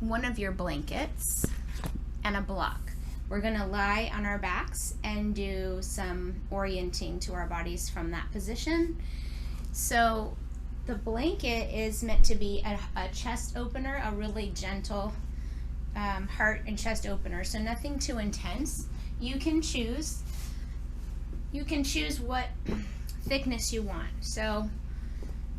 one of your blankets and a block. We're going to lie on our backs and do some orienting to our bodies from that position. So the blanket is meant to be a chest opener, a really gentle heart and chest opener, so nothing too intense. You can choose what thickness you want. So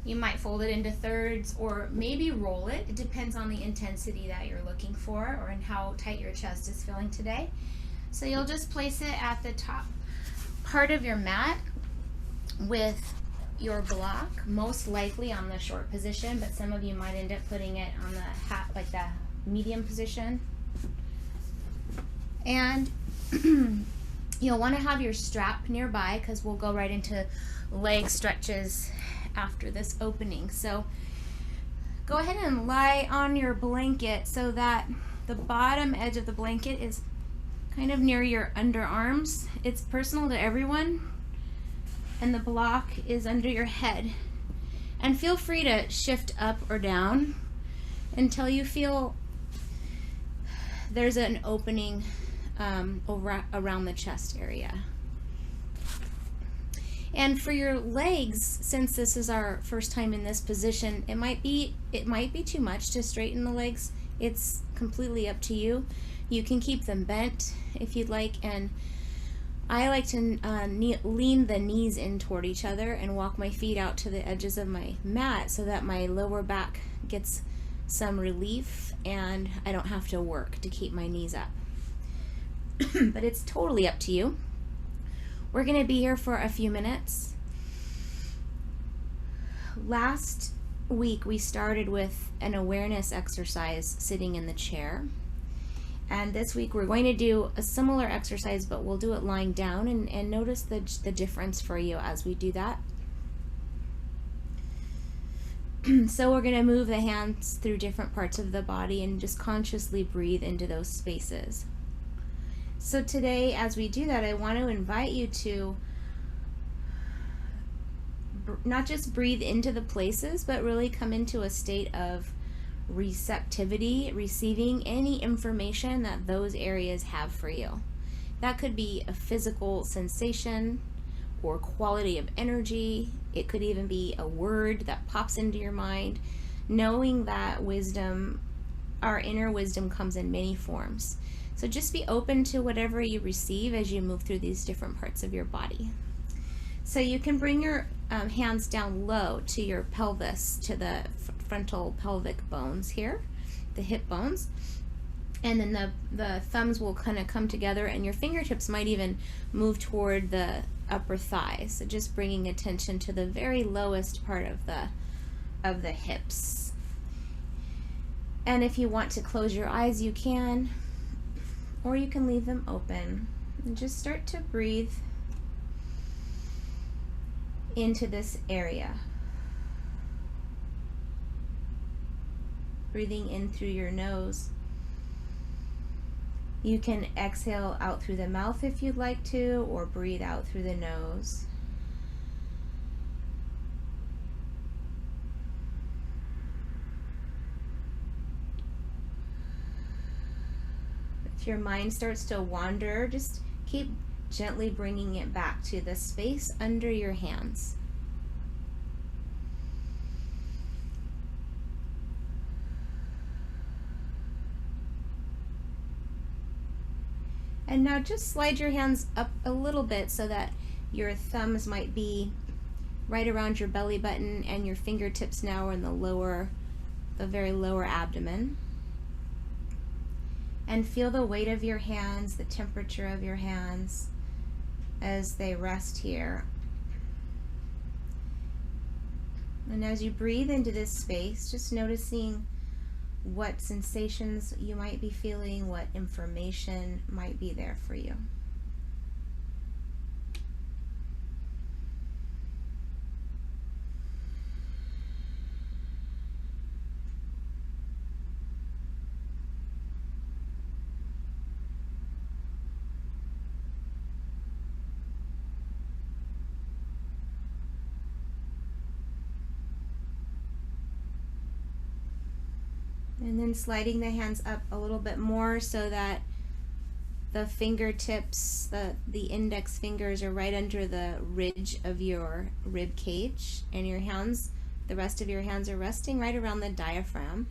you might fold it into thirds or maybe roll it. It depends on the intensity that you're looking for or in how tight your chest is feeling today. So you'll just place it at the top part of your mat with your block, most likely on the short position, but some of you might end up putting it on the like the medium position. And you'll want to have your strap nearby because we'll go right into leg stretches after this opening. So go ahead and lie on your blanket so that the bottom edge of the blanket is kind of near your underarms. It's personal to everyone. And the block is under your head. And feel free to shift up or down until you feel there's an opening around the chest area. And for your legs, since this is our first time in this position, it might be too much to straighten the legs. It's completely up to you. You can keep them bent if you'd like, and I like to lean the knees in toward each other and walk my feet out to the edges of my mat so that my lower back gets some relief and I don't have to work to keep my knees up. But it's totally up to you. We're going to be here for a few minutes. Last week we started with an awareness exercise sitting in the chair. And this week we're going to do a similar exercise, but we'll do it lying down, and notice the difference for you as we do that. So we're going to move the hands through different parts of the body and just consciously breathe into those spaces. So today, as we do that, I want to invite you to not just breathe into the places, but really come into a state of receptivity, receiving any information that those areas have for you. That could be a physical sensation or quality of energy. It could even be a word that pops into your mind. Knowing that wisdom, our inner wisdom, comes in many forms. So just be open to whatever you receive as you move through these different parts of your body. So you can bring your hands down low to your pelvis, to the frontal pelvic bones here, the hip bones. And then the thumbs will kind of come together, and your fingertips might even move toward the upper thighs. So just bringing attention to the very lowest part of the hips. And if you want to close your eyes, you can, or you can leave them open. And just start to breathe into this area. Breathing in through your nose. You can exhale out through the mouth if you'd like to, or breathe out through the nose. If your mind starts to wander, just keep gently bringing it back to the space under your hands. And now just slide your hands up a little bit so that your thumbs might be right around your belly button, and your fingertips now are in the very lower abdomen. And feel the weight of your hands, the temperature of your hands as they rest here. And as you breathe into this space, just noticing what sensations you might be feeling, what information might be there for you. And then sliding the hands up a little bit more so that the fingertips, the index fingers are right under the ridge of your rib cage, and your hands, the rest of your hands are resting right around the diaphragm.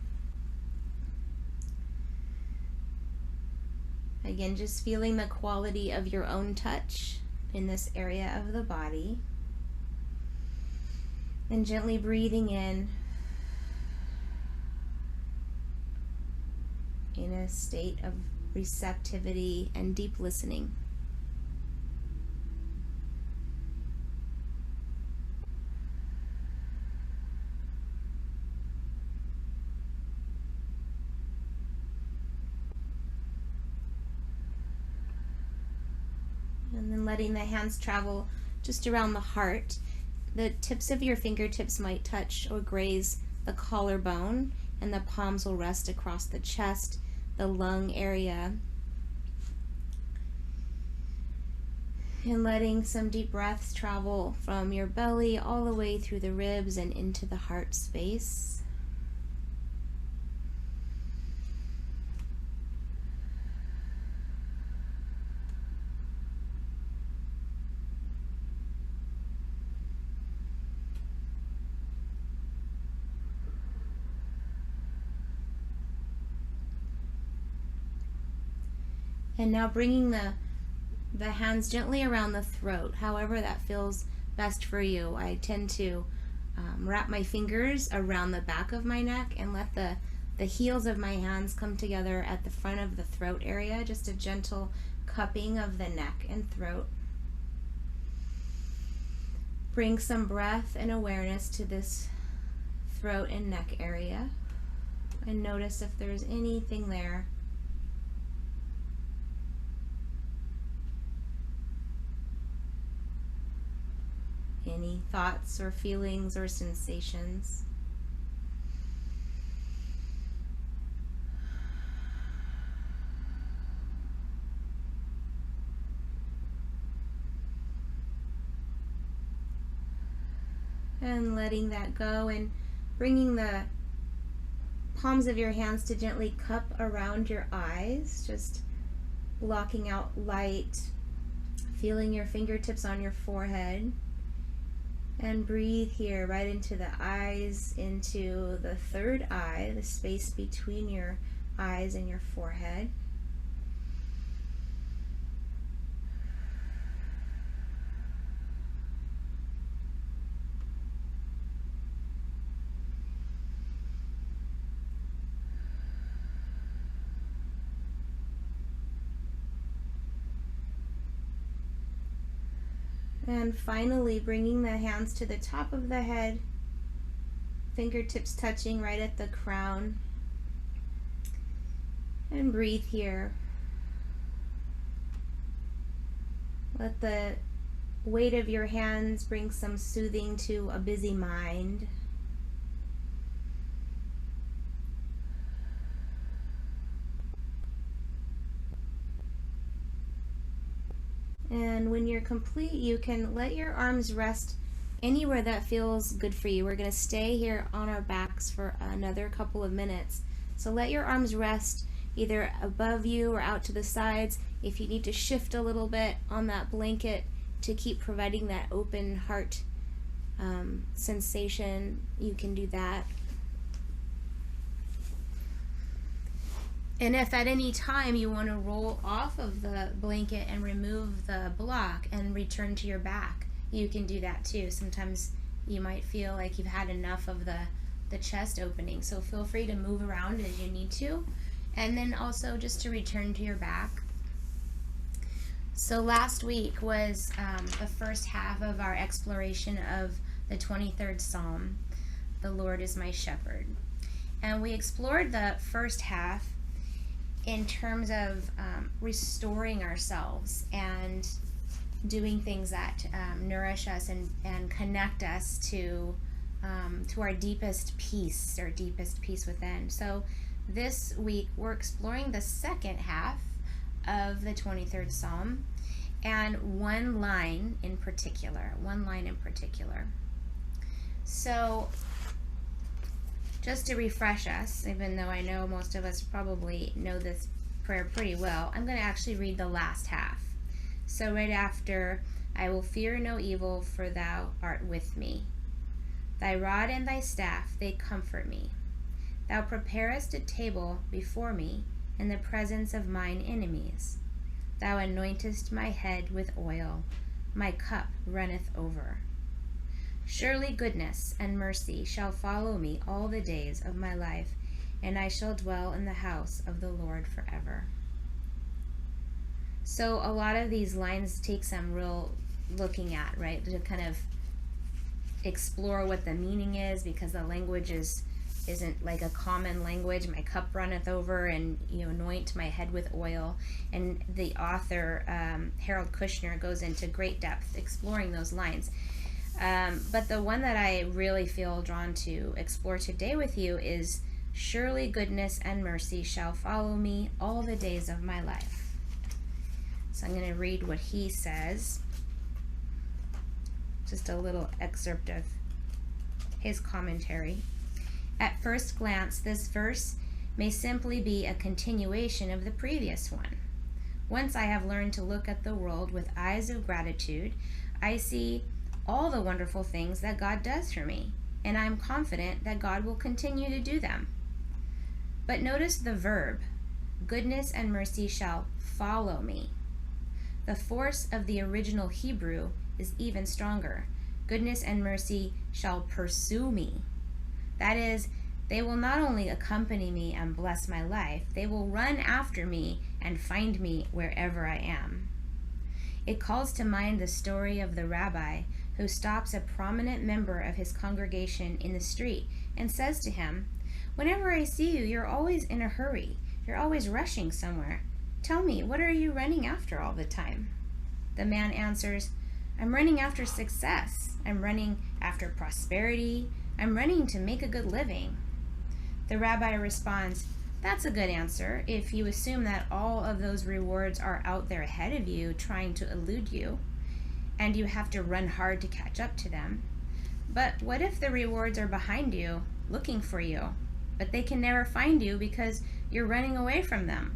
Again, just feeling the quality of your own touch in this area of the body. And gently breathing in a state of receptivity and deep listening. And then letting the hands travel just around the heart. The tips of your fingertips might touch or graze the collarbone, and the palms will rest across the chest, the lung area. And letting some deep breaths travel from your belly all the way through the ribs and into the heart space. And now bringing the hands gently around the throat, however that feels best for you. I tend to wrap my fingers around the back of my neck and let the heels of my hands come together at the front of the throat area, just a gentle cupping of the neck and throat. Bring some breath and awareness to this throat and neck area, and notice if there's anything there. Any thoughts or feelings or sensations. And letting that go and bringing the palms of your hands to gently cup around your eyes, just blocking out light, feeling your fingertips on your forehead. And breathe here right into the eyes, into the third eye, the space between your eyes and your forehead. And finally, bringing the hands to the top of the head, fingertips touching right at the crown. And breathe here. Let the weight of your hands bring some soothing to a busy mind. And when you're complete, you can let your arms rest anywhere that feels good for you. We're going to stay here on our backs for another couple of minutes. So let your arms rest either above you or out to the sides. If you need to shift a little bit on that blanket to keep providing that open heart sensation, you can do that. And if at any time you want to roll off of the blanket and remove the block and return to your back, you can do that too. Sometimes you might feel like you've had enough of the chest opening, so feel free to move around as you need to. And then also just to return to your back. So last week was the first half of our exploration of the 23rd Psalm, "The Lord is my shepherd." And we explored the first half in terms of restoring ourselves and doing things that nourish us and connect us to our deepest peace, or deepest peace within. So this week we're exploring the second half of the 23rd Psalm, and one line in particular. So just to refresh us, even though I know most of us probably know this prayer pretty well, I'm going to actually read the last half. So right after, I will fear no evil, for thou art with me. Thy rod and thy staff, they comfort me. Thou preparest a table before me in the presence of mine enemies. Thou anointest my head with oil, my cup runneth over. Surely goodness and mercy shall follow me all the days of my life, and I shall dwell in the house of the Lord forever. So a lot of these lines take some real looking at, right, to kind of explore what the meaning is, because the language isn't like a common language. My cup runneth over, and anoint my head with oil. And the author, Harold Kushner, goes into great depth exploring those lines. But the one that I really feel drawn to explore today with you is, surely goodness and mercy shall follow me all the days of my life. So I'm going to read what he says. Just a little excerpt of his commentary. At first glance, this verse may simply be a continuation of the previous one. Once I have learned to look at the world with eyes of gratitude, I see all the wonderful things that God does for me, and I am confident that God will continue to do them. But notice the verb, goodness and mercy shall follow me. The force of the original Hebrew is even stronger. Goodness and mercy shall pursue me. That is, they will not only accompany me and bless my life, they will run after me and find me wherever I am. It calls to mind the story of the rabbi who stops a prominent member of his congregation in the street and says to him, "Whenever I see you, you're always in a hurry. You're always rushing somewhere. Tell me, what are you running after all the time?" The man answers, "I'm running after success. I'm running after prosperity. I'm running to make a good living." The rabbi responds, "That's a good answer if you assume that all of those rewards are out there ahead of you trying to elude you, and you have to run hard to catch up to them. But what if the rewards are behind you, looking for you, but they can never find you because you're running away from them?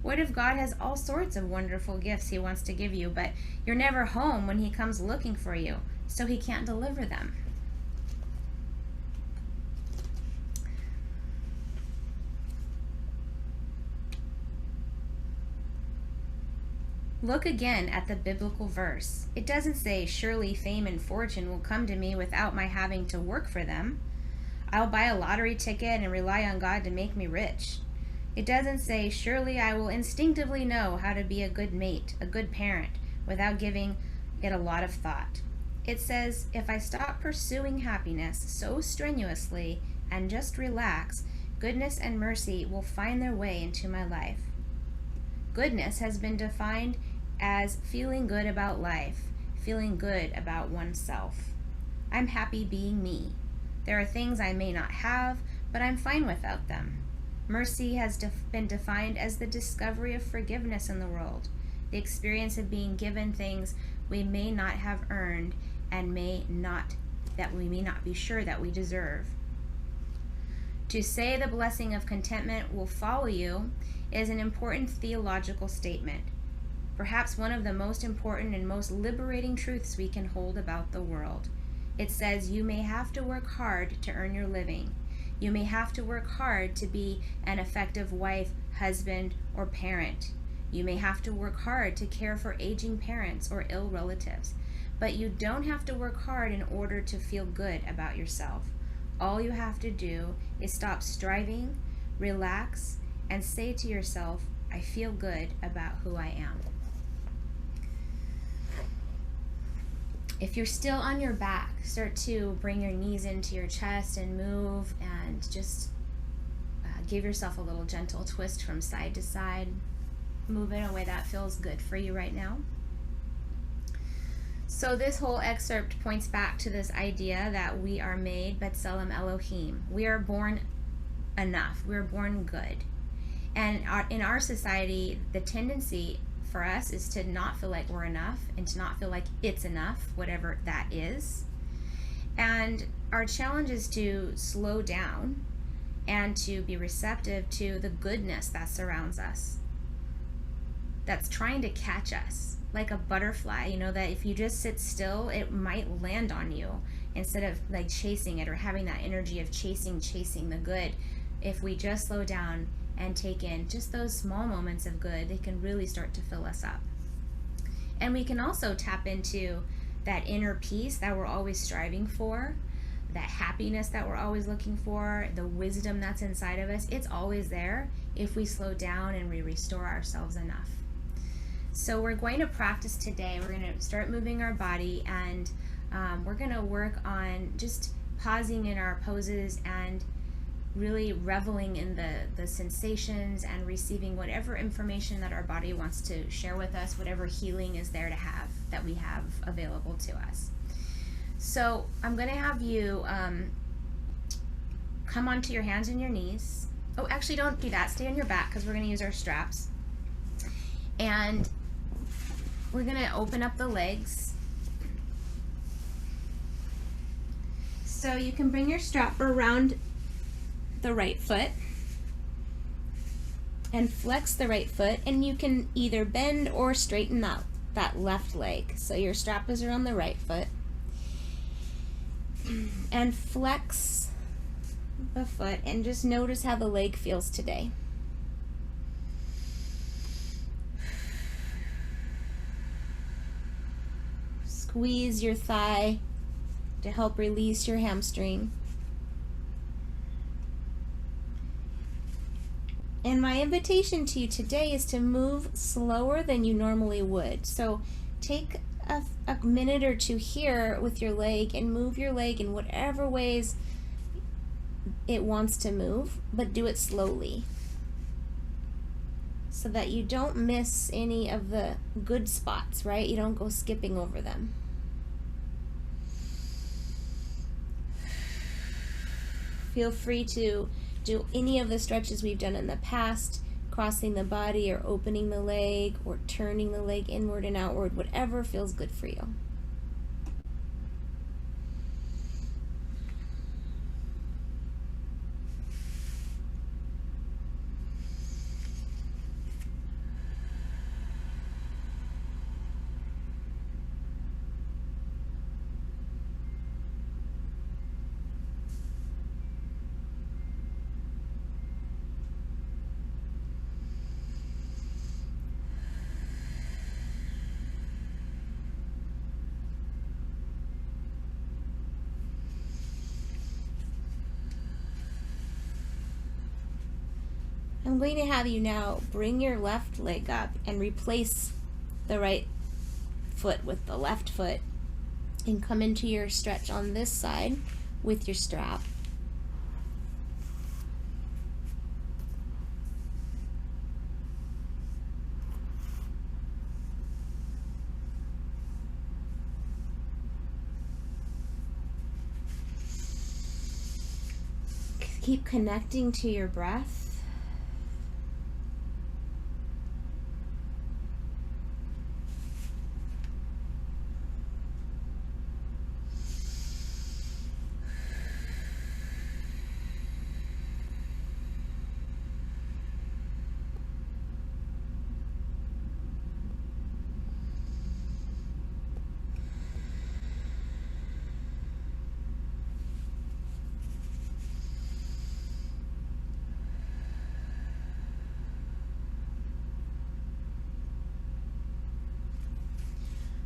What if God has all sorts of wonderful gifts he wants to give you, but you're never home when he comes looking for you, so he can't deliver them?" Look again at the biblical verse. It doesn't say, "Surely fame and fortune will come to me without my having to work for them. I'll buy a lottery ticket and rely on God to make me rich." It doesn't say, "Surely I will instinctively know how to be a good mate, a good parent, without giving it a lot of thought." It says, if I stop pursuing happiness so strenuously and just relax, goodness and mercy will find their way into my life. Goodness has been defined as feeling good about life, feeling good about oneself. I'm happy being me. There are things I may not have, but I'm fine without them. Mercy has been defined as the discovery of forgiveness in the world, the experience of being given things we may not have earned and that we may not be sure that we deserve. To say the blessing of contentment will follow you is an important theological statement, perhaps one of the most important and most liberating truths we can hold about the world. It says you may have to work hard to earn your living. You may have to work hard to be an effective wife, husband, or parent. You may have to work hard to care for aging parents or ill relatives. But you don't have to work hard in order to feel good about yourself. All you have to do is stop striving, relax, and say to yourself, I feel good about who I am. If you're still on your back, start to bring your knees into your chest and move, and just give yourself a little gentle twist from side to side. Move in a way that feels good for you right now. So this whole excerpt points back to this idea that we are made B'Tselem Elohim. We are born enough. We are born good. And in our society, the tendency for us is to not feel like we're enough and to not feel like it's enough, whatever that is. And our challenge is to slow down and to be receptive to the goodness that surrounds us, that's trying to catch us. Like a butterfly, you know, that if you just sit still, it might land on you instead of like chasing it or having that energy of chasing the good. If we just slow down and take in just those small moments of good, they can really start to fill us up. And we can also tap into that inner peace that we're always striving for, that happiness that we're always looking for, the wisdom that's inside of us. It's always there if we slow down and we restore ourselves enough. So we're going to practice today. We're going to start moving our body, and we're going to work on just pausing in our poses and really reveling in the sensations and receiving whatever information that our body wants to share with us, whatever healing is there to have, that we have available to us. So I'm going to have you come onto your hands and your knees. Oh, actually don't do that. Stay on your back because we're going to use our straps. And we're going to open up the legs. So you can bring your strap around the right foot and flex the right foot, and you can either bend or straighten that left leg. So your strap is around the right foot, and flex the foot and just notice how the leg feels today. Squeeze your thigh to help release your hamstring. And my invitation to you today is to move slower than you normally would. So take a minute or two here with your leg and move your leg in whatever ways it wants to move, but do it slowly so that you don't miss any of the good spots, right? You don't go skipping over them. Feel free to do any of the stretches we've done in the past, crossing the body or opening the leg or turning the leg inward and outward, whatever feels good for you. I'm going to have you now bring your left leg up and replace the right foot with the left foot and come into your stretch on this side with your strap. Keep connecting to your breath.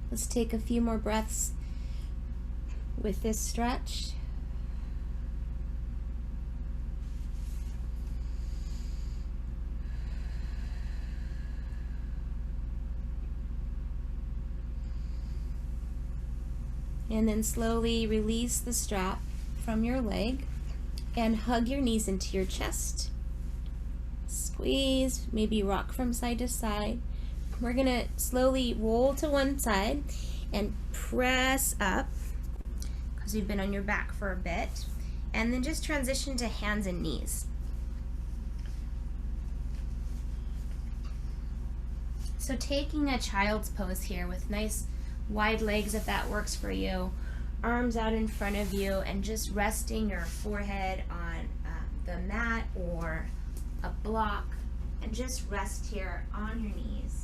Let's take a few more breaths with this stretch. And then slowly release the strap from your leg and hug your knees into your chest. Squeeze, maybe rock from side to side. We're going to slowly roll to one side and press up because you've been on your back for a bit. And then just transition to hands and knees. So taking a child's pose here with nice wide legs if that works for you, arms out in front of you, and just resting your forehead on the mat or a block, and just rest here on your knees.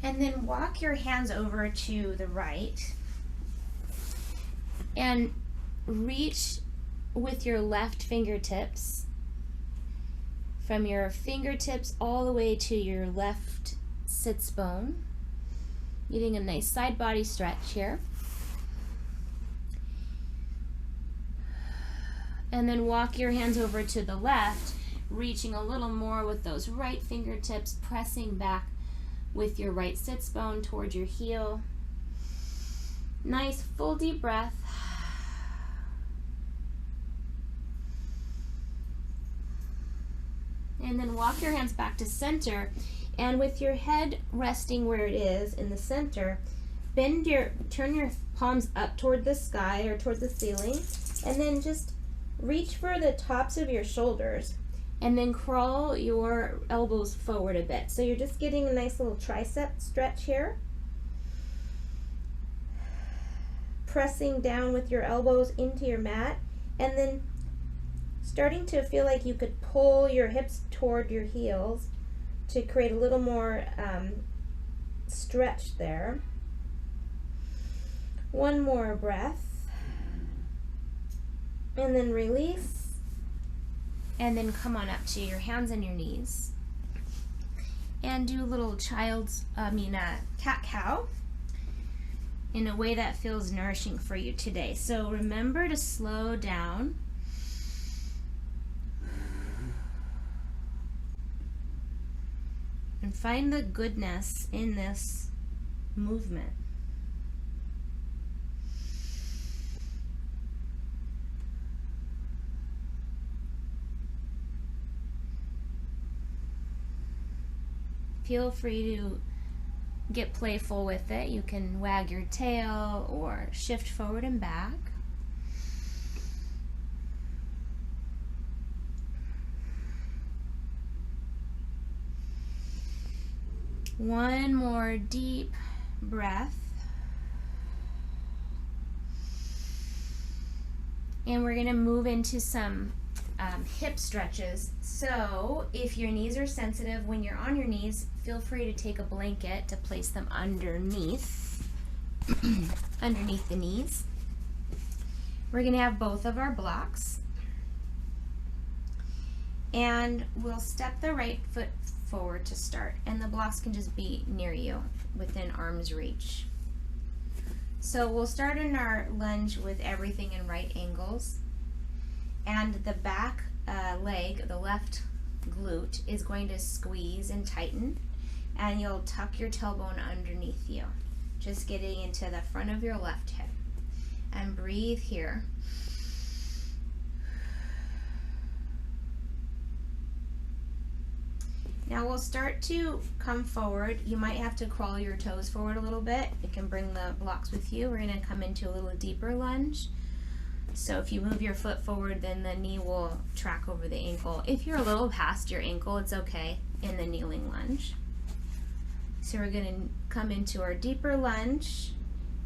And then walk your hands over to the right and reach with your left fingertips from your fingertips all the way to your left sits bone. Getting a nice side body stretch here. And then walk your hands over to the left, reaching a little more with those right fingertips, pressing back with your right sits bone towards your heel. Nice full deep breath. And then walk your hands back to center, and with your head resting where it is in the center, turn your palms up toward the sky or towards the ceiling, and then just reach for the tops of your shoulders. And then crawl your elbows forward a bit. So you're just getting a nice little tricep stretch here. Pressing down with your elbows into your mat, and then starting to feel like you could pull your hips toward your heels to create a little more stretch there. One more breath. And then release. And then come on up to your hands and your knees. And do a little cat-cow in a way that feels nourishing for you today. So remember to slow down. And find the goodness in this movement. Feel free to get playful with it. You can wag your tail or shift forward and back. One more deep breath. And we're going to move into some hip stretches. So if your knees are sensitive, when you're on your knees, feel free to take a blanket to place them underneath underneath the knees. We're going to have both of our blocks, and we'll step the right foot forward to start, and the blocks can just be near you within arm's reach. So we'll start in our lunge with everything in right angles, and the back leg, the left glute, is going to squeeze and tighten, and you'll tuck your tailbone underneath you, just getting into the front of your left hip. And breathe here. Now we'll start to come forward. You might have to crawl your toes forward a little bit. You can bring the blocks with you. We're going to come into a little deeper lunge. So if you move your foot forward, then the knee will track over the ankle. If you're a little past your ankle, it's okay in the kneeling lunge. So we're going to come into our deeper lunge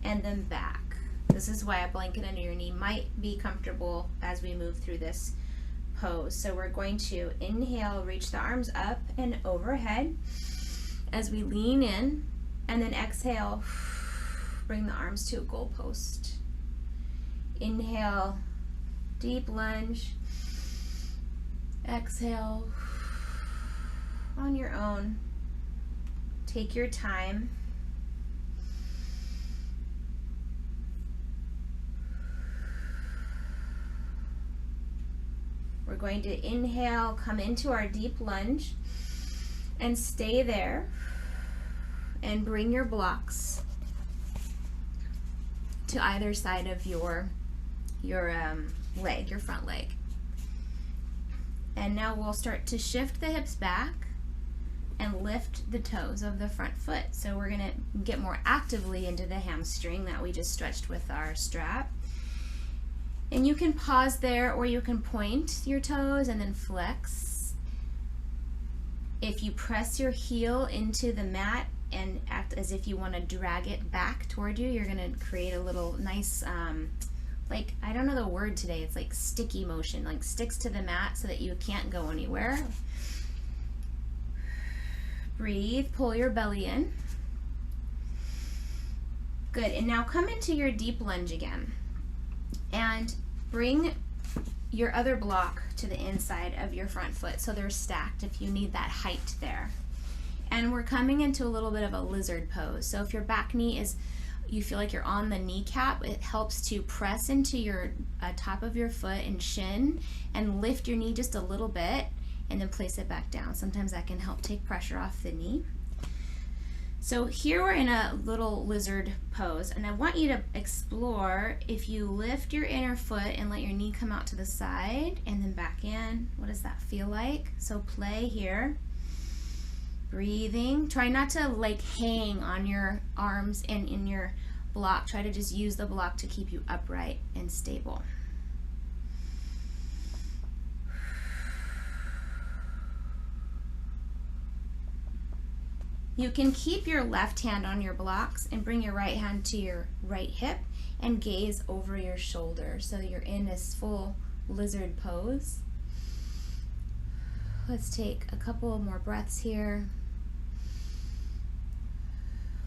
and then back. This is why a blanket under your knee might be comfortable as we move through this pose. So we're going to inhale, reach the arms up and overhead as we lean in, and then exhale, bring the arms to a goalpost. Inhale, deep lunge. Exhale on your own. Take your time. We're going to inhale, come into our deep lunge, and stay there, and bring your blocks to either side of your leg, your front leg. And now we'll start to shift the hips back and lift the toes of the front foot. So we're gonna get more actively into the hamstring that we just stretched with our strap. And you can pause there, or you can point your toes and then flex. If you press your heel into the mat and act as if you want to drag it back toward you, you're going to create a little nice, like, I don't know the word today, it's like sticky motion, like sticks to the mat so that you can't go anywhere. Breathe, pull your belly in. Good, and now come into your deep lunge again. And bring your other block to the inside of your front foot so they're stacked if you need that height there. And we're coming into a little bit of a lizard pose. So if your back knee is, you feel like you're on the kneecap, it helps to press into your top of your foot and shin and lift your knee just a little bit and then place it back down. Sometimes that can help take pressure off the knee. So here we're in a little lizard pose, and I want you to explore if you lift your inner foot and let your knee come out to the side and then back in. What does that feel like? So play here. Breathing. Try not to like hang on your arms and in your block. Try to just use the block to keep you upright and stable. You can keep your left hand on your blocks and bring your right hand to your right hip and gaze over your shoulder so you're in this full lizard pose. Let's take a couple more breaths here.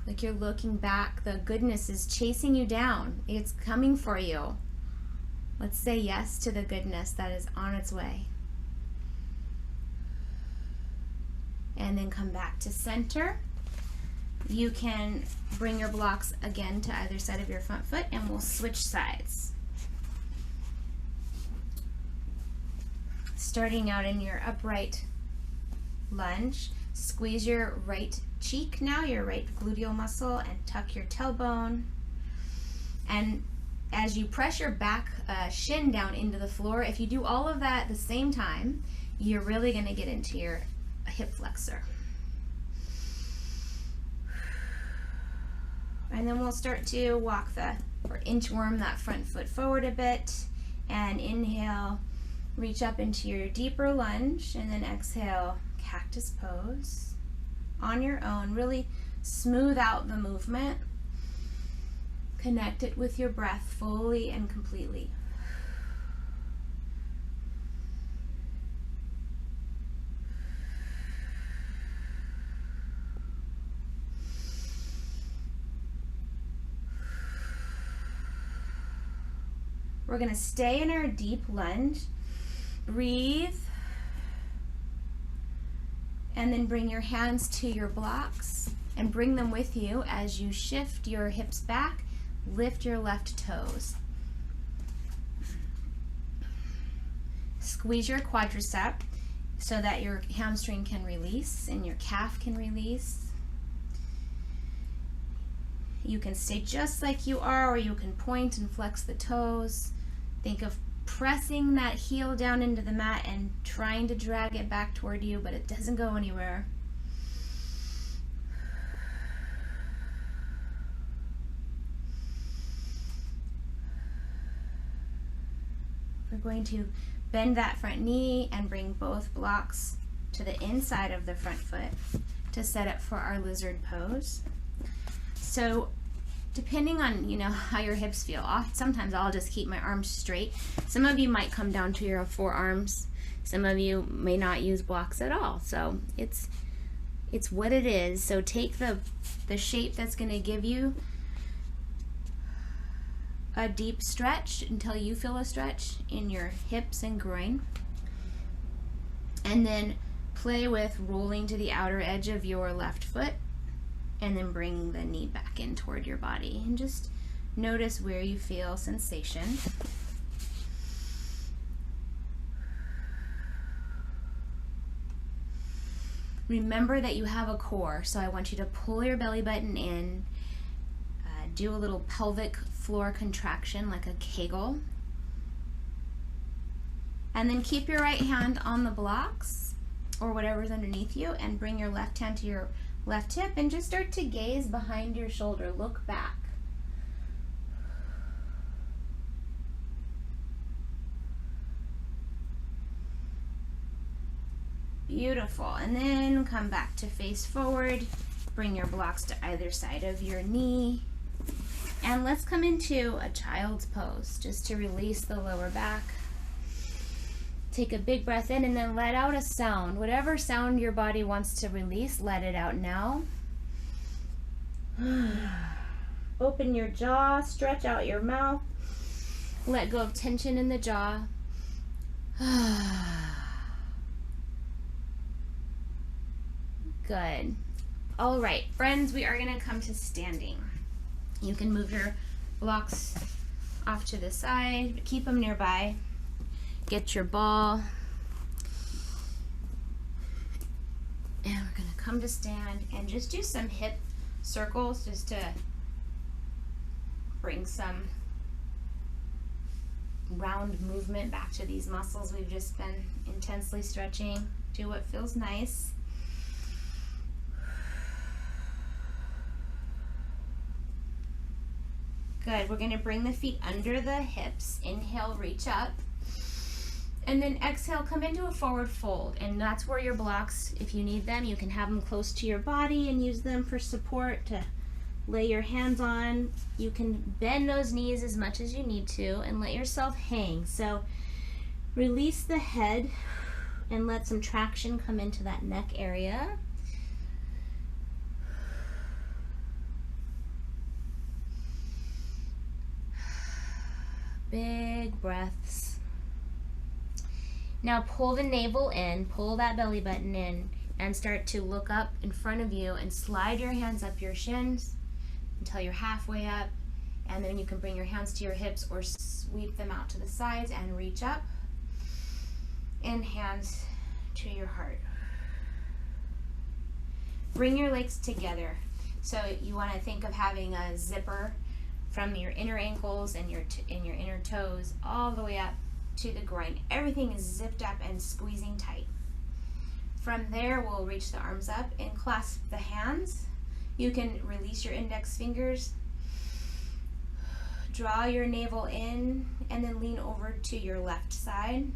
Like you're looking back, the goodness is chasing you down. It's coming for you. Let's say yes to the goodness that is on its way. And then come back to center. You can bring your blocks again to either side of your front foot and we'll switch sides. Starting out in your upright lunge, squeeze your right cheek now, your right gluteal muscle, and tuck your tailbone. And as you press your back shin down into the floor, if you do all of that at the same time, you're really going to get into your hip flexor. And then we'll start to walk or inchworm that front foot forward a bit, and inhale, reach up into your deeper lunge, and then exhale, cactus pose. On your own, really smooth out the movement. Connect it with your breath fully and completely. We're going to stay in our deep lunge. Breathe. And then bring your hands to your blocks and bring them with you as you shift your hips back, lift your left toes. Squeeze your quadricep so that your hamstring can release and your calf can release. You can stay just like you are, or you can point and flex the toes. Think of pressing that heel down into the mat and trying to drag it back toward you, but it doesn't go anywhere. We're going to bend that front knee and bring both blocks to the inside of the front foot to set up for our lizard pose. So depending on, how your hips feel, sometimes I'll just keep my arms straight. Some of you might come down to your forearms. Some of you may not use blocks at all. So it's what it is. So take the shape that's going to give you a deep stretch until you feel a stretch in your hips and groin. And then play with rolling to the outer edge of your left foot. And then bring the knee back in toward your body and just notice where you feel sensation. Remember that you have a core, so I want you to pull your belly button in, do a little pelvic floor contraction like a Kegel, and then keep your right hand on the blocks or whatever's underneath you and bring your left hand to your left hip and just start to gaze behind your shoulder. Look back. Beautiful. And then come back to face forward. Bring your blocks to either side of your knee. And let's come into a child's pose just to release the lower back. Take a big breath in and then let out a sound. Whatever sound your body wants to release, let it out now. Open your jaw, stretch out your mouth. Let go of tension in the jaw. Good. All right, friends, we are going to come to standing. You can move your blocks off to the side, but keep them nearby. Get your ball. And we're going to come to stand and just do some hip circles just to bring some round movement back to these muscles we've just been intensely stretching. Do what feels nice. Good. We're going to bring the feet under the hips. Inhale, reach up. And then exhale, come into a forward fold. And that's where your blocks, if you need them, you can have them close to your body and use them for support to lay your hands on. You can bend those knees as much as you need to and let yourself hang. So release the head and let some traction come into that neck area. Big breaths. Now pull the navel in, pull that belly button in, and start to look up in front of you and slide your hands up your shins until you're halfway up, and then you can bring your hands to your hips or sweep them out to the sides and reach up, and hands to your heart. Bring your legs together. So you want to think of having a zipper from your inner ankles and your inner toes all the way up to the groin. Everything is zipped up and squeezing tight. From there, we'll reach the arms up and clasp the hands. You can release your index fingers, draw your navel in, and then lean over to your left side.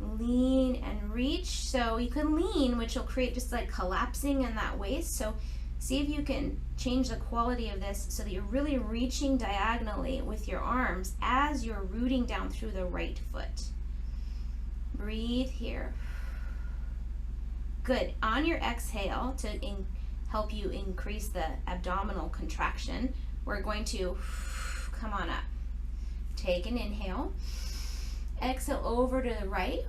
Lean and reach. So you can lean, which will create just like collapsing in that waist. So see if you can change the quality of this so that you're really reaching diagonally with your arms as you're rooting down through the right foot. Breathe here. Good. On your exhale, to help you increase the abdominal contraction, we're going to come on up. Take an inhale. Exhale over to the right.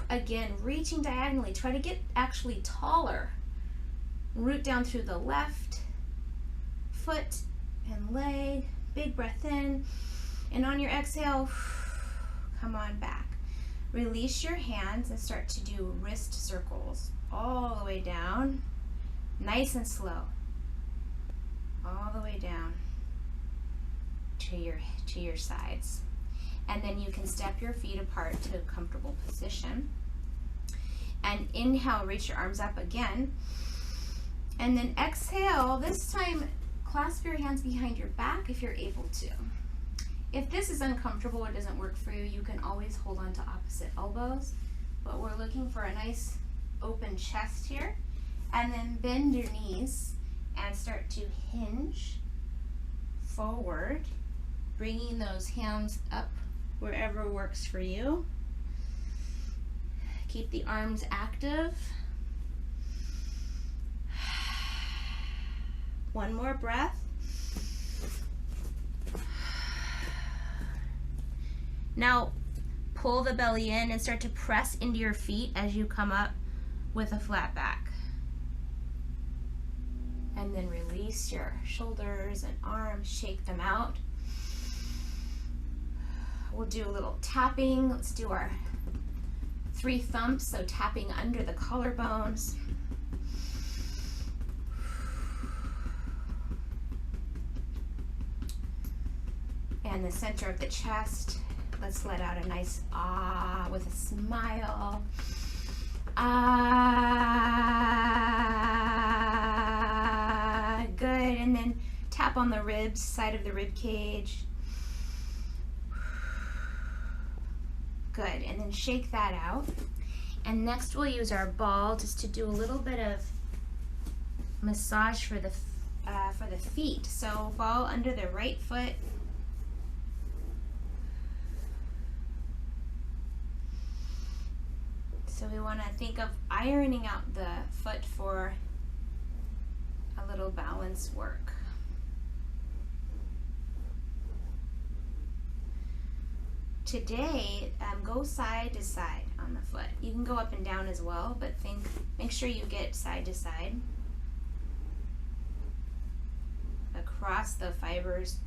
Again, reaching diagonally. Try to get actually taller. Root down through the left foot and leg. Big breath in. And on your exhale, come on back. Release your hands and start to do wrist circles all the way down. Nice and slow. All the way down to your sides. And then you can step your feet apart to a comfortable position. And inhale, reach your arms up again. And then exhale, this time clasp your hands behind your back if you're able to. If this is uncomfortable or doesn't work for you, you can always hold on to opposite elbows. But we're looking for a nice open chest here. And then bend your knees and start to hinge forward, bringing those hands up wherever works for you. Keep the arms active. One more breath. Now pull the belly in and start to press into your feet as you come up with a flat back. And then release your shoulders and arms, shake them out. We'll do a little tapping. Let's do our 3 thumps, so tapping under the collarbones. And the center of the chest. Let's let out a nice ah with a smile. Ah, good. And then tap on the ribs, side of the rib cage. Good. And then shake that out. And next we'll use our ball just to do a little bit of massage for the feet. So ball under the right foot. So we want to think of ironing out the foot for a little balance work. Today, go side to side on the foot. You can go up and down as well, but make sure you get side to side across the fibers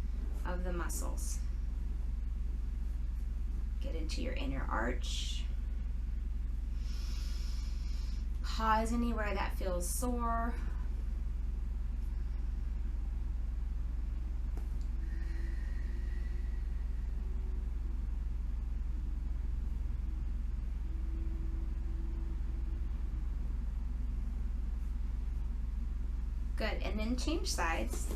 of the muscles. Get into your inner arch. Pause anywhere that feels sore. Good, and then change sides.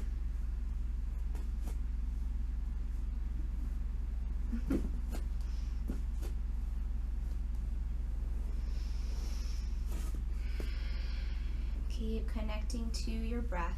Keep connecting to your breath.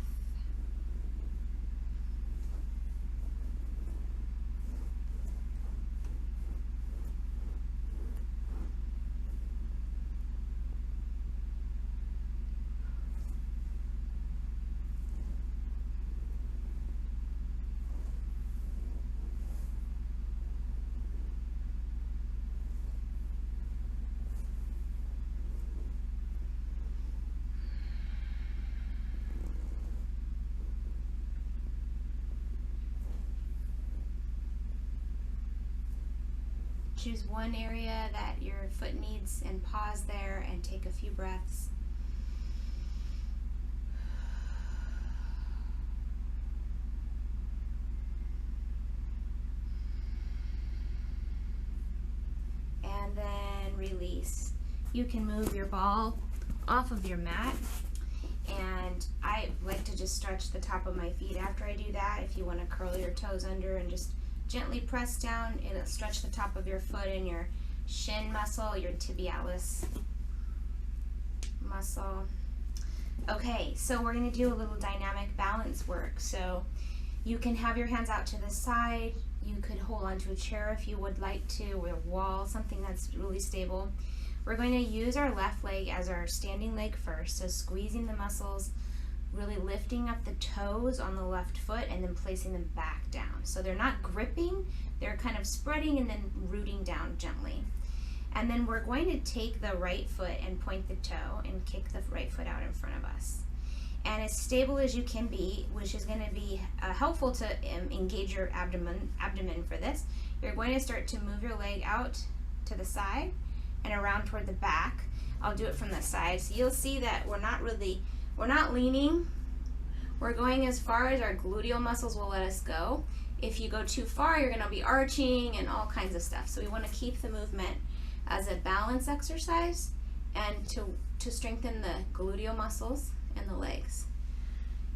Choose one area that your foot needs and pause there and take a few breaths. And then release. You can move your ball off of your mat, and I like to just stretch the top of my feet after I do that. If you want to curl your toes under and just gently press down, it'll stretch the top of your foot and your shin muscle, your tibialis muscle. Okay, so we're going to do a little dynamic balance work. So you can have your hands out to the side. You could hold onto a chair if you would like to, or a wall, something that's really stable. We're going to use our left leg as our standing leg first, so squeezing the muscles, really lifting up the toes on the left foot and then placing them back down. So they're not gripping, they're kind of spreading and then rooting down gently. And then we're going to take the right foot and point the toe and kick the right foot out in front of us. And as stable as you can be, which is going to be helpful to engage your abdomen for this, you're going to start to move your leg out to the side and around toward the back. I'll do it from the side. So you'll see that we're not leaning. We're going as far as our gluteal muscles will let us go. If you go too far, you're going to be arching and all kinds of stuff. So we want to keep the movement as a balance exercise and to strengthen the gluteal muscles and the legs.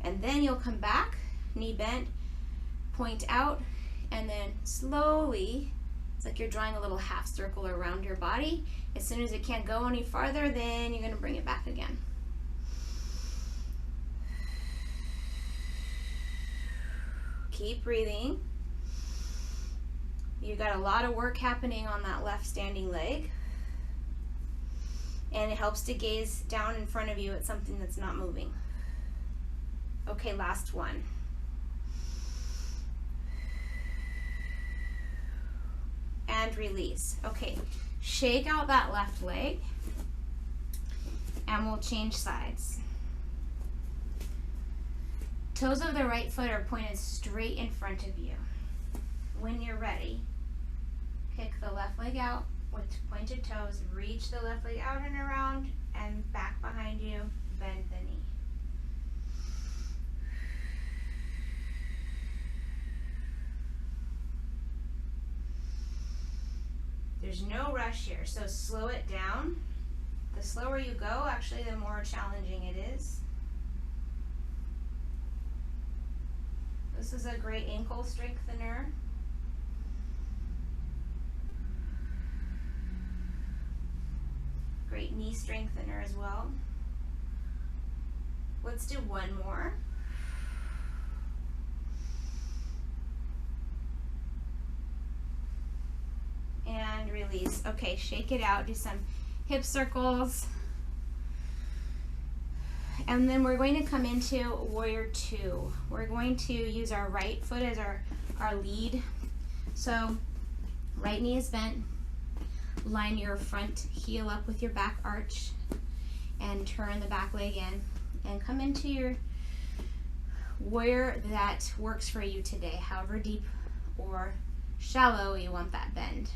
And then you'll come back, knee bent, point out, and then slowly, it's like you're drawing a little half circle around your body. As soon as it can't go any farther, then you're going to bring it back again. Keep breathing. You got a lot of work happening on that left standing leg. And it helps to gaze down in front of you at something that's not moving. Okay, last one. And release. Okay, shake out that left leg and we'll change sides. Toes of the right foot are pointed straight in front of you. When you're ready, kick the left leg out with pointed toes, reach the left leg out and around and back behind you, bend the knee. There's no rush here, so slow it down. The slower you go, actually, the more challenging it is. This is a great ankle strengthener. Great right knee strengthener as well. Let's do one more. And release. Okay, shake it out. Do some hip circles. And then we're going to come into warrior two. We're going to use our right foot as our lead. So right knee is bent. Line your front heel up with your back arch and turn the back leg in and come into your warrior that works for you today, however deep or shallow you want that bend.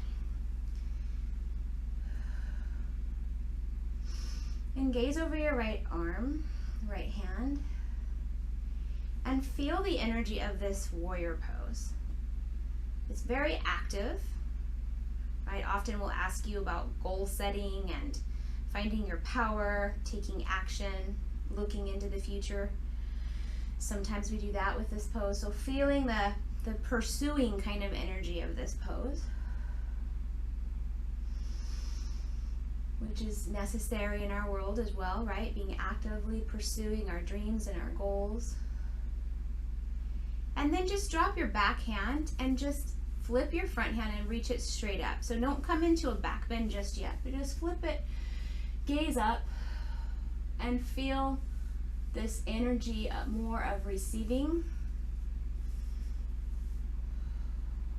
And gaze over your right arm, right hand, and feel the energy of this warrior pose. It's very active, right? Often we'll ask you about goal setting and finding your power, taking action, looking into the future. Sometimes we do that with this pose. So feeling the pursuing kind of energy of this pose, which is necessary in our world as well, right? Being actively pursuing our dreams and our goals. And then just drop your back hand and just flip your front hand and reach it straight up. So don't come into a back bend just yet, but just flip it, gaze up, and feel this energy more of receiving,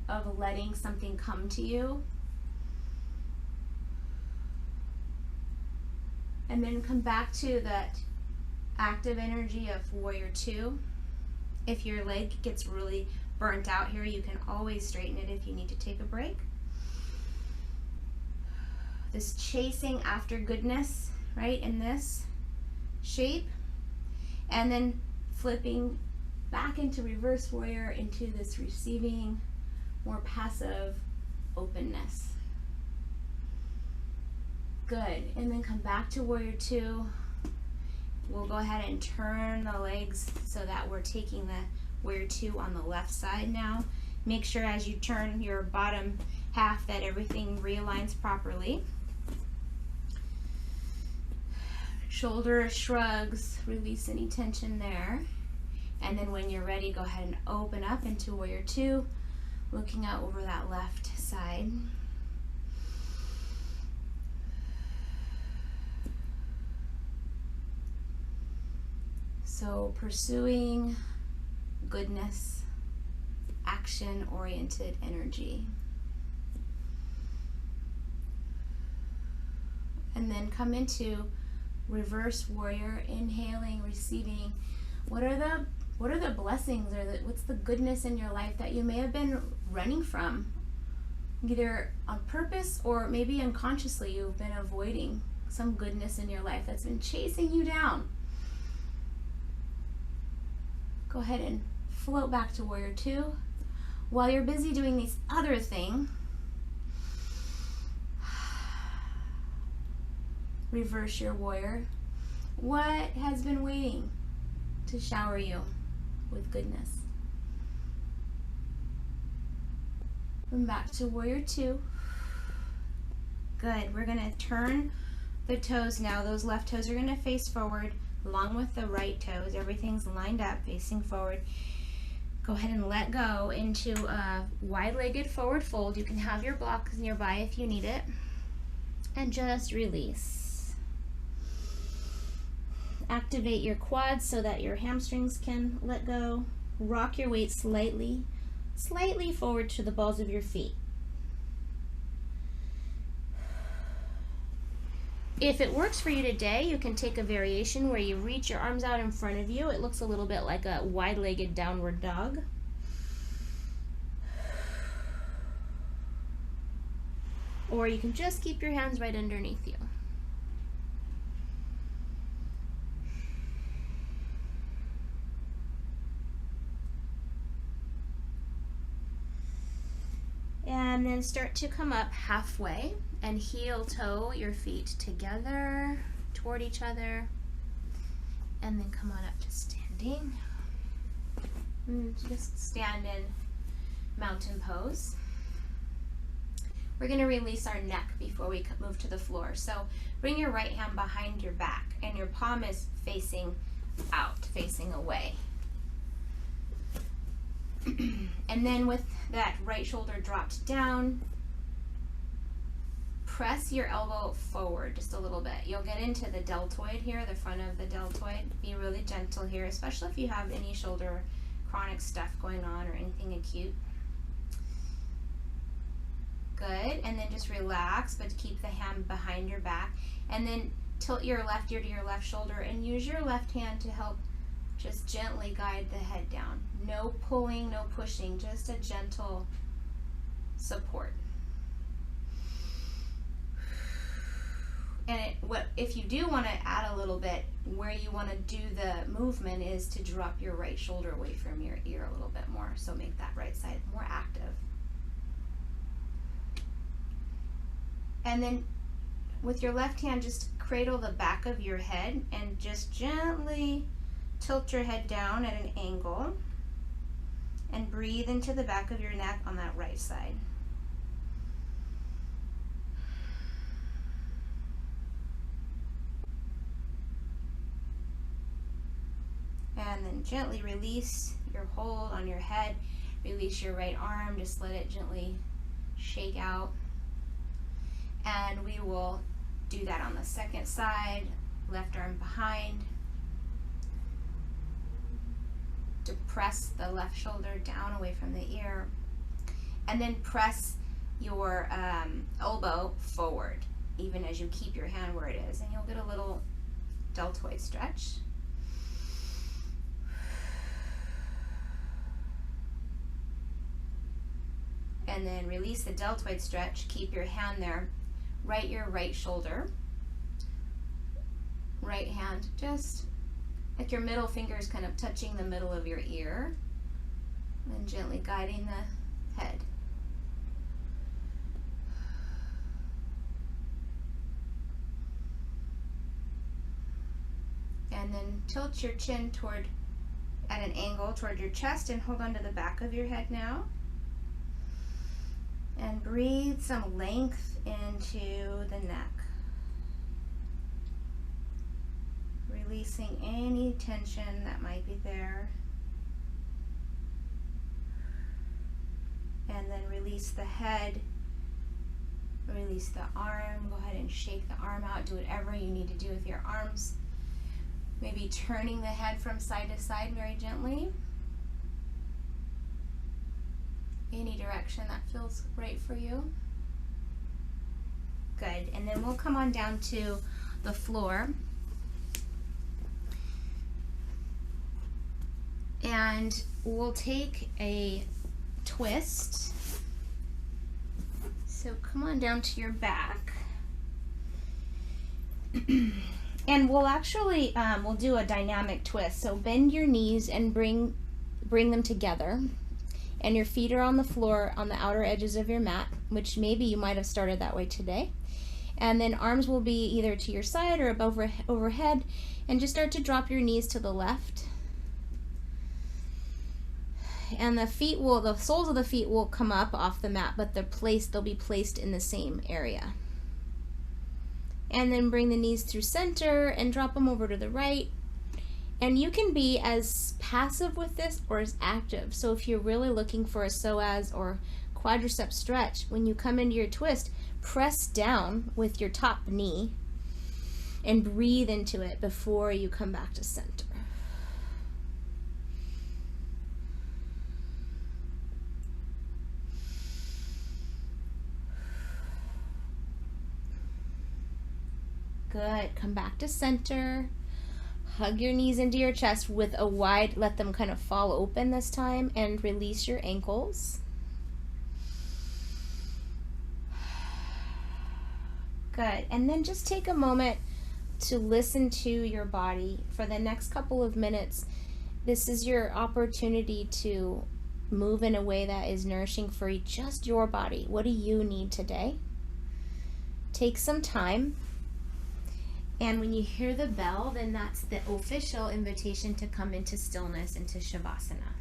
of letting something come to you. And then come back to that active energy of warrior two. If your leg gets really burnt out here, you can always straighten it if you need to take a break. This chasing after goodness, right, in this shape. And then flipping back into reverse warrior, into this receiving, more passive openness. Good. And then come back to warrior two. We'll go ahead and turn the legs so that we're taking the warrior two on the left side now. Make sure as you turn your bottom half that everything realigns properly. Shoulder shrugs, release any tension there. And then when you're ready, go ahead and open up into warrior two, looking out over that left side. So pursuing goodness, action-oriented energy. And then come into reverse warrior, inhaling, receiving. What are the blessings, or what's the goodness in your life that you may have been running from, either on purpose or maybe unconsciously? You've been avoiding some goodness in your life that's been chasing you down. Go ahead and float back to warrior two. While you're busy doing these other things, reverse your warrior. What has been waiting to shower you with goodness? Come back to warrior two. Good. We're going to turn the toes now. Those left toes are going to face forward along with the right toes. Everything's lined up, facing forward. Go ahead and let go into a wide-legged forward fold. You can have your blocks nearby if you need it. And just release. Activate your quads so that your hamstrings can let go. Rock your weight slightly forward to the balls of your feet. If it works for you today, you can take a variation where you reach your arms out in front of you. It looks a little bit like a wide-legged downward dog. Or you can just keep your hands right underneath you. And then start to come up halfway and heel toe your feet together toward each other, and then come on up to standing. And just stand in mountain pose. We're going to release our neck before we move to the floor. So bring your right hand behind your back, and your palm is facing out, facing away. And then with that right shoulder dropped down, press your elbow forward just a little bit. You'll get into the deltoid here, the front of the deltoid. Be really gentle here, especially if you have any shoulder chronic stuff going on or anything acute. Good, and then just relax, but keep the hand behind your back. And then tilt your left ear to your left shoulder and use your left hand to help just gently guide the head down. No pulling, no pushing, just a gentle support. And if you do want to add a little bit, where you want to do the movement is to drop your right shoulder away from your ear a little bit more, so make that right side more active. And then with your left hand, just cradle the back of your head and just gently tilt your head down at an angle and breathe into the back of your neck on that right side. And then gently release your hold on your head. Release your right arm, just let it gently shake out. And we will do that on the second side, left arm behind. To press the left shoulder down away from the ear. And then press your elbow forward, even as you keep your hand where it is. And you'll get a little deltoid stretch. And then release the deltoid stretch. Keep your hand there. Right your right shoulder. Right hand, just like your middle finger is kind of touching the middle of your ear. And gently guiding the head. And then tilt your chin at an angle toward your chest and hold on to the back of your head now. And breathe some length into the neck. Releasing any tension that might be there. And then release the head. Release the arm. Go ahead and shake the arm out. Do whatever you need to do with your arms. Maybe turning the head from side to side very gently. Any direction that feels right for you. Good. And then we'll come on down to the floor. And we'll take a twist. So come on down to your back. And we'll actually, we'll do a dynamic twist. So bend your knees and bring them together. And your feet are on the floor on the outer edges of your mat, which maybe you might have started that way today. And then arms will be either to your side or above overhead. And just start to drop your knees to the left. And the soles of the feet will come up off the mat, but they'll be placed in the same area. And then bring the knees through center and drop them over to the right. And you can be as passive with this or as active. So if you're really looking for a psoas or quadricep stretch, when you come into your twist, press down with your top knee and breathe into it before you come back to center. Good. Come back to center. Hug your knees into your chest with a wide, let them kind of fall open this time, and release your ankles. Good. And then just take a moment to listen to your body for the next couple of minutes. This is your opportunity to move in a way that is nourishing for just your body. What do you need today? Take some time. And when you hear the bell, then that's the official invitation to come into stillness, into Shavasana.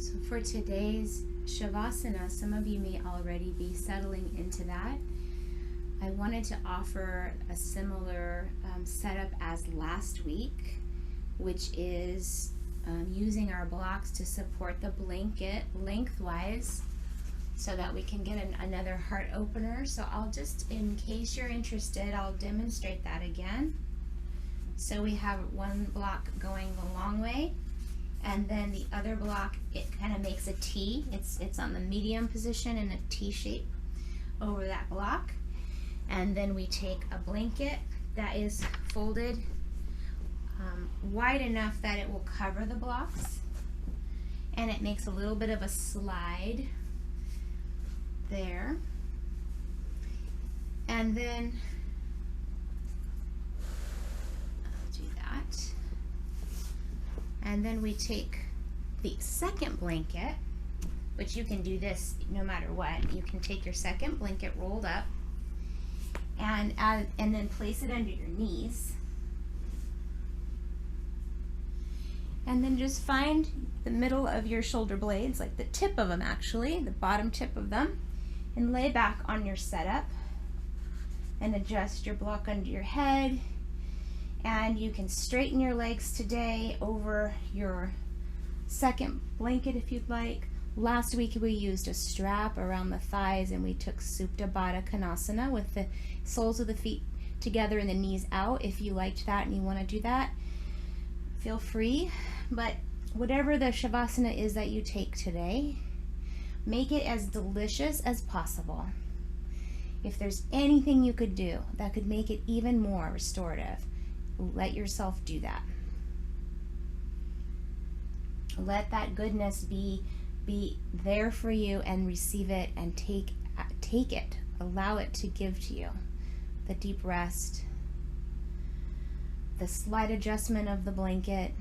So for today's Shavasana, some of you may already be settling into that. I wanted to offer a similar setup as last week, which is using our blocks to support the blanket lengthwise so that we can get another heart opener. So I'll just, in case you're interested, I'll demonstrate that again. So we have one block going the long way, and then the other block, it kind of makes a T. It's on the medium position in a T shape over that block. And then we take a blanket that is folded wide enough that it will cover the blocks, and it makes a little bit of a slide there. And then I'll do that. And then we take the second blanket, which you can do this no matter what. You can take your second blanket rolled up and then place it under your knees. And then just find the middle of your shoulder blades, like the tip of them actually, the bottom tip of them, and lay back on your setup and adjust your block under your head. And you can straighten your legs today over your second blanket if you'd like. Last week we used a strap around the thighs and we took Supta Baddha Konasana with the soles of the feet together and the knees out. If you liked that and you want to do that, feel free. But whatever the Shavasana is that you take today, make it as delicious as possible. If there's anything you could do that could make it even more restorative, let yourself do that. Let that goodness be there for you, and receive it and take it. Allow it to give to you the deep rest, the slight adjustment of the blanket,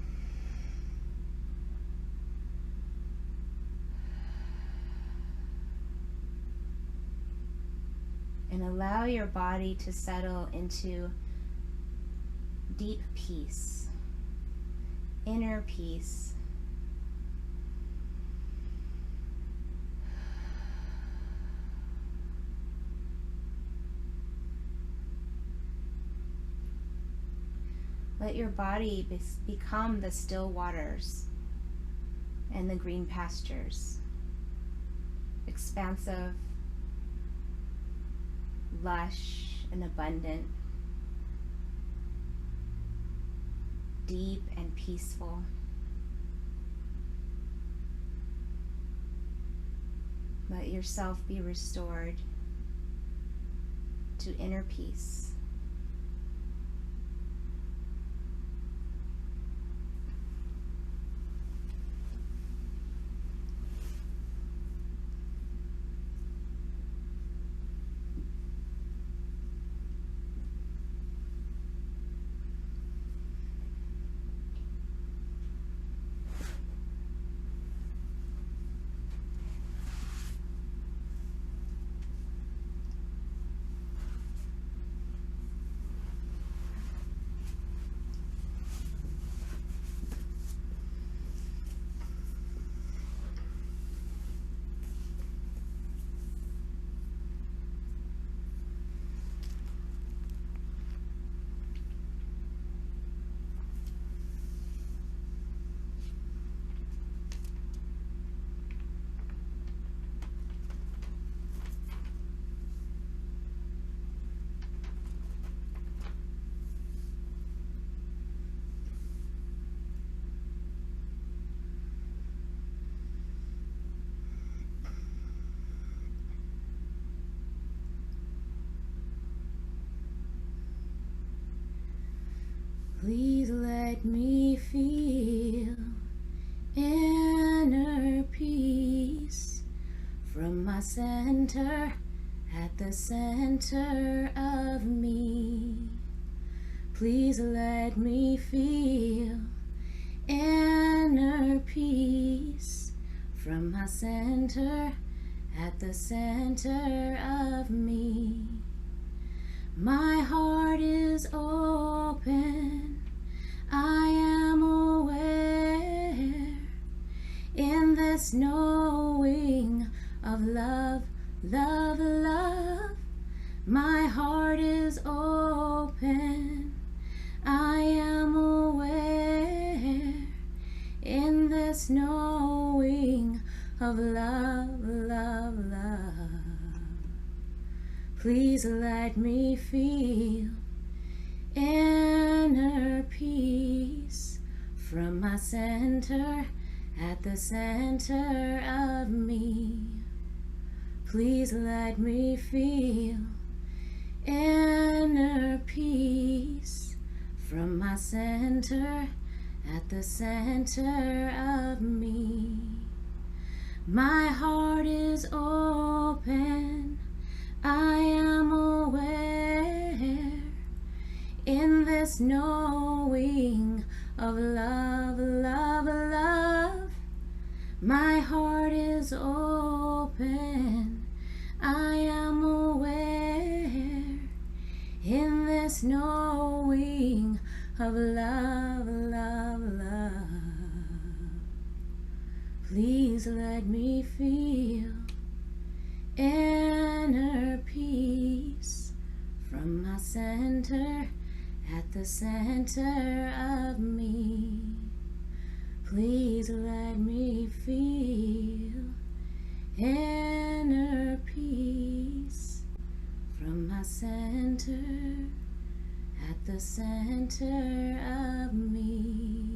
and allow your body to settle into deep peace, inner peace. Let your body become the still waters and the green pastures, expansive, lush and abundant, deep and peaceful. Let yourself be restored to inner peace. Please let me feel inner peace from my center, at the center of me. Please let me feel inner peace from my center, at the center of me. My heart is open, I am aware, in In this knowing of love, love, love, my heart is open. I am aware. In this knowing of love, love, love, please let me feel inner peace from my center at the center of me. Please let me feel inner peace from my center at the center of me. My heart is open, I am aware. In this knowing of love, love, love, my heart is open, I am aware. In this knowing of love, love, love, please let me feel inner peace from my center at the center of me. Please let me feel inner peace from my center at the center of me.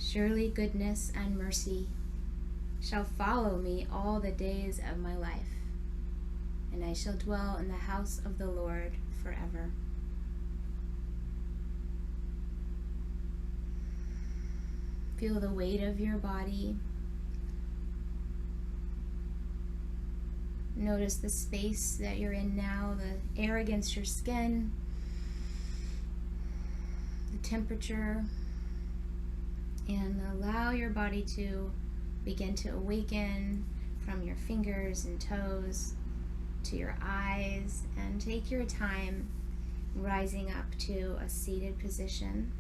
Surely goodness and mercy shall follow me all the days of my life, and I shall dwell in the house of the Lord forever. Feel the weight of your body. Notice the space that you're in now, the air against your skin, the temperature, and allow your body to begin to awaken from your fingers and toes to your eyes, and take your time rising up to a seated position.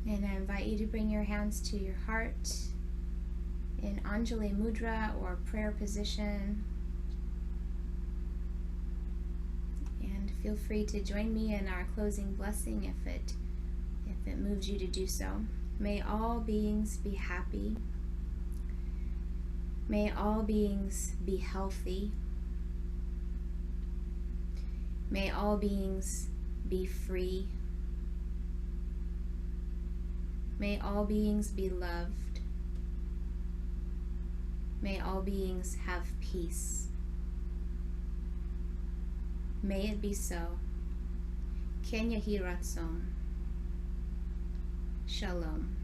And I invite you to bring your hands to your heart in Anjali Mudra or prayer position. And feel free to join me in our closing blessing if it moves you to do so. May all beings be happy. May all beings be healthy. May all beings be free. May all beings be loved. May all beings have peace. May it be so. Kenya Hiratson. Shalom.